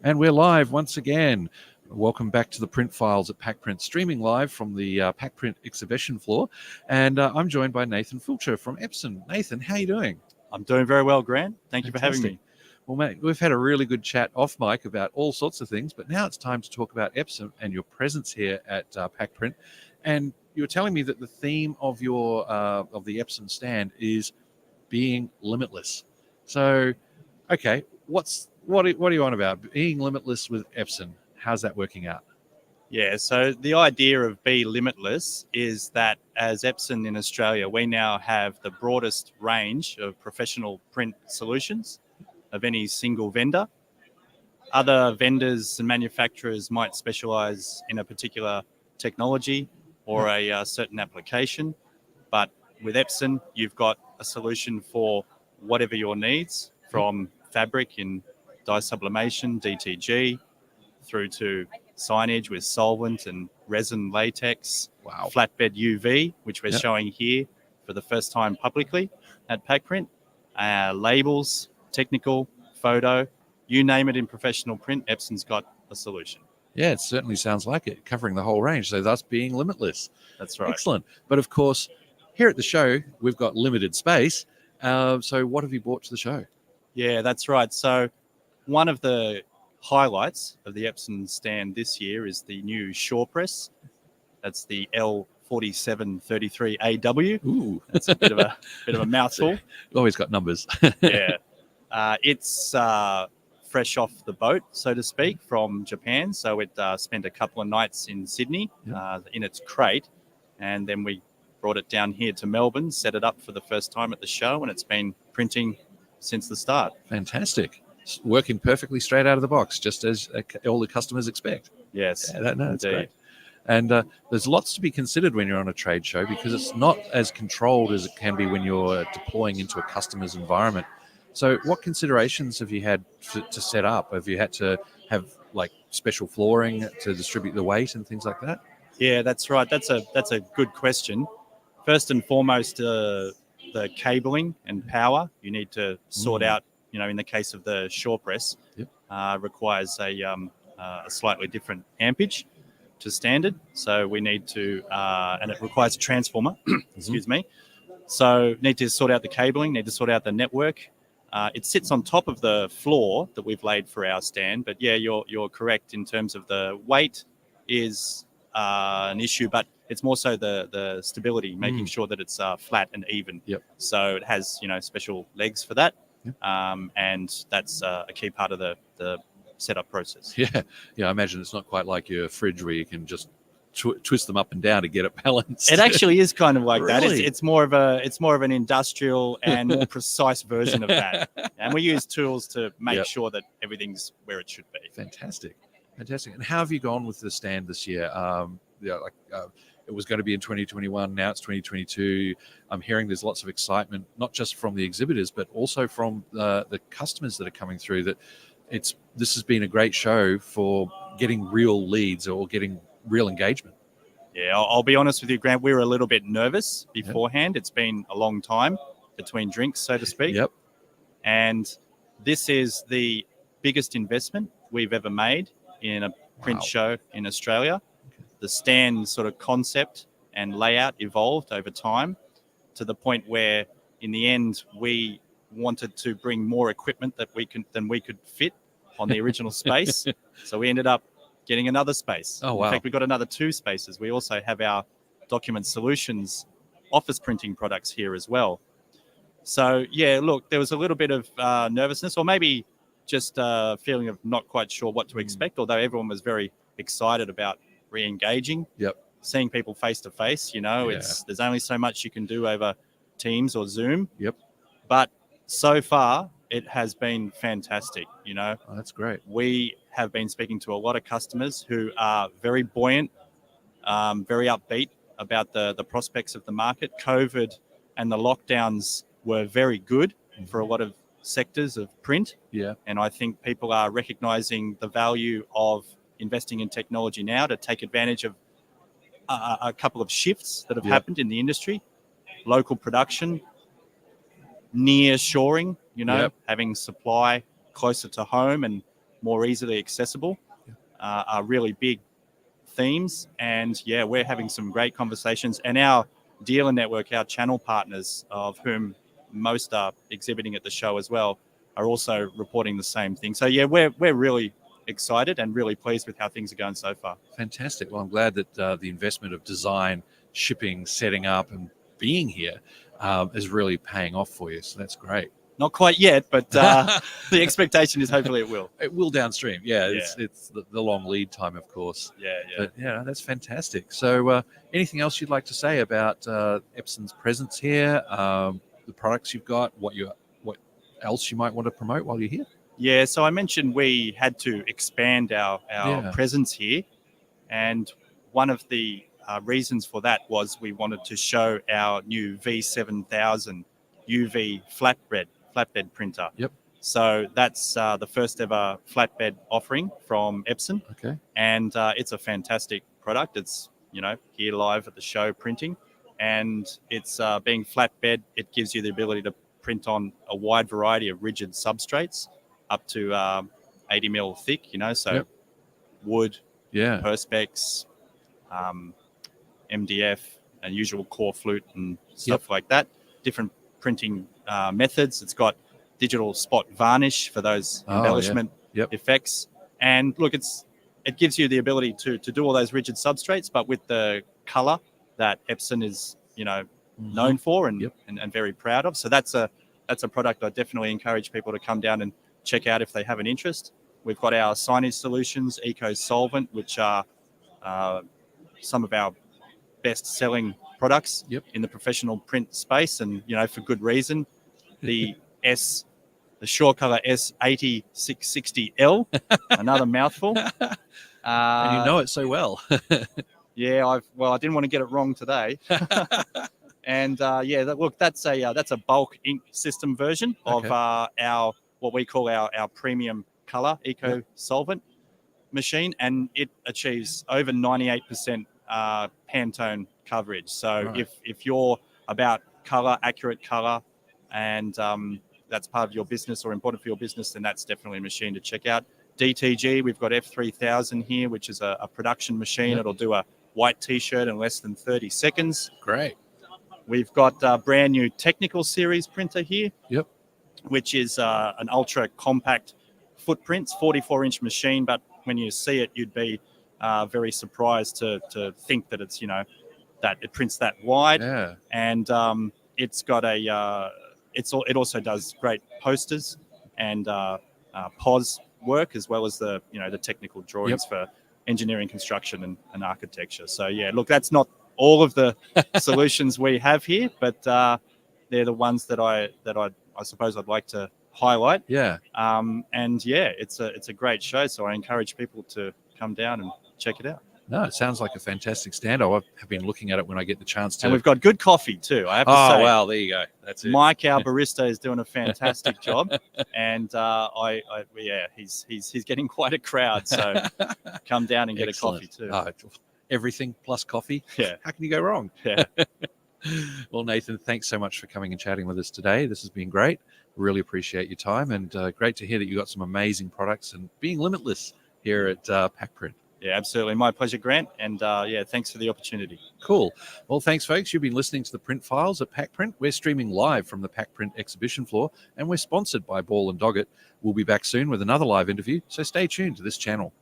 And we're live once again. Welcome back to the Print Files at PacPrint, streaming live from the PacPrint exhibition floor. And I'm joined by Nathan Fulcher from Epson. Nathan, how are you doing? I'm doing very well, Grant. Thank you for having me. Well, mate, we've had a really good chat off mic about all sorts of things, but now it's time to talk about Epson and your presence here at PacPrint. And you were telling me that the theme of your of the Epson stand is being limitless. So, okay, what are you on about? Being limitless with Epson, how's that working out? Yeah, so the idea of Be Limitless is that as Epson in Australia, we now have the broadest range of professional print solutions of any single vendor. Other vendors and manufacturers might specialize in a particular technology or a certain application, but with Epson, you've got a solution for whatever your needs, from fabric in dye sublimation, DTG, through to signage with solvent and resin latex, flatbed UV, which we're showing here for the first time publicly at PacPrint, labels, technical, photo, you name it in professional print, Epson's got a solution. Yeah, it certainly sounds like it, covering the whole range, so thus being limitless. That's right. Excellent. But of course, here at the show, we've got limited space. So what have you brought to the show? Yeah, that's right. So one of the highlights of the Epson stand this year is the new Shore press. That's the L4733AW. Ooh, that's a bit of a mouthful. Always got numbers. Yeah, it's fresh off the boat, so to speak, from Japan. So it spent a couple of nights in Sydney in its crate, and then we brought it down here to Melbourne, set it up for the first time at the show, and it's been printing since the start. Fantastic. Working perfectly straight out of the box, just as all the customers expect. Yes, that's great. And there's lots to be considered when you're on a trade show, because it's not as controlled as it can be when you're deploying into a customer's environment. So what considerations have you had to set up? Have you had to have like special flooring to distribute the weight and things like that? Yeah, that's right. That's a good question. First and foremost, the cabling and power you need to sort out. You know, in the case of the Shore press, requires a slightly different ampage to standard. So we need to, and it requires a transformer, excuse me. So need to sort out the cabling, need to sort out the network. It sits on top of the floor that we've laid for our stand. But yeah, you're correct in terms of the weight is an issue, but it's more so the stability, making sure that it's flat and even. So it has, special legs for that. And that's a key part of the setup process. Yeah, I imagine it's not quite like your fridge where you can just twist them up and down to get it balanced. It actually is kind of like that. Really? It's more of an industrial and more precise version of that. And we use tools to make sure that everything's where it should be. Fantastic. And how have you gone with the stand this year? It was going to be in 2021. Now it's 2022. I'm hearing there's lots of excitement, not just from the exhibitors, but also from the customers that are coming through. That this has been a great show for getting real leads or getting real engagement. Yeah, I'll be honest with you, Grant. We were a little bit nervous beforehand. It's been a long time between drinks, so to speak. And this is the biggest investment we've ever made in a print show in Australia. The stand sort of concept and layout evolved over time to the point where, in the end, we wanted to bring more equipment than we could fit on the original space. So we ended up getting another space. Oh, wow. In fact, we got another 2 spaces. We also have our Document Solutions office printing products here as well. So, yeah, look, there was a little bit of nervousness, or maybe just a feeling of not quite sure what to expect, although everyone was very excited about Reengaging, seeing people face to face. There's only so much you can do over Teams or Zoom. But so far, it has been fantastic. Oh, that's great. We have been speaking to a lot of customers who are very buoyant, very upbeat about the prospects of the market. COVID and the lockdowns were very good for a lot of sectors of print. And I think people are recognizing the value of investing in technology now to take advantage of a couple of shifts that have happened in the industry. Local production, near shoring, having supply closer to home, and more easily accessible, are really big themes. And yeah, we're having some great conversations, and our dealer network, our channel partners, of whom most are exhibiting at the show as well, are also reporting the same thing. So yeah, we're really excited and really pleased with how things are going so far. Fantastic. Well, I'm glad that the investment of design, shipping, setting up, and being here is really paying off for you. So that's great. Not quite yet, but the expectation is hopefully it will. It will downstream. Yeah, Yeah. it's the long lead time, of course. Yeah. But yeah, that's fantastic. So anything else you'd like to say about Epson's presence here, the products you've got, what else you might want to promote while you're here? Yeah, so I mentioned we had to expand our presence here, and one of the reasons for that was we wanted to show our new V7000 UV flatbed printer. Yep. So that's the first ever flatbed offering from Epson. Okay. And it's a fantastic product. It's, here live at the show printing, and it's being flatbed. It gives you the ability to print on a wide variety of rigid substrates up to 80 mil thick, so Yep. wood, Yeah. perspex, MDF, and usual core flute and stuff like that. Different printing methods. It's got digital spot varnish for those embellishment effects. And look, it gives you the ability to do all those rigid substrates, but with the color that Epson is, known for and very proud of. So that's a product I definitely encourage people to come down and check out if they have an interest. We've got our signage solutions, Eco Solvent, which are some of our best-selling products in the professional print space, and for good reason. The Shore Color S8660L, another mouthful. And you know it so well. Yeah, I didn't want to get it wrong today. And that's a bulk ink system version of our what we call our premium color Eco Solvent machine, and it achieves over 98% Pantone coverage. So if you're about accurate color, and that's part of your business or important for your business, then that's definitely a machine to check out. DTG, we've got F3000 here, which is a production machine. It'll do a white t-shirt in less than 30 seconds. Great. We've got a brand new technical series printer here, which is an ultra compact footprints, 44-inch machine, but when you see it, you'd be very surprised to think that it's, that it prints that wide. Yeah. And it's got it also does great posters and POS work, as well as the technical drawings for engineering, construction, and architecture. So yeah, look, that's not all of the solutions we have here, but they're the ones that I suppose I'd like to highlight. Yeah. And yeah, it's a great show, so I encourage people to come down and check it out. No, it sounds like a fantastic stand. I have been looking at it when I get the chance to. And we've got good coffee too, I have to say. Oh, well, there you go. That's it. Mike, our barista, is doing a fantastic job, and he's getting quite a crowd. So come down and get a coffee too. Everything plus coffee. Yeah. How can you go wrong? Yeah. Well, Nathan, thanks so much for coming and chatting with us today. This has been great. Really appreciate your time, and great to hear that you got some amazing products and being limitless here at PacPrint. Yeah, absolutely. My pleasure, Grant. And thanks for the opportunity. Cool. Well, thanks, folks. You've been listening to the Print Files at PacPrint. We're streaming live from the PacPrint exhibition floor, and we're sponsored by Ball & Doggett. We'll be back soon with another live interview, so stay tuned to this channel.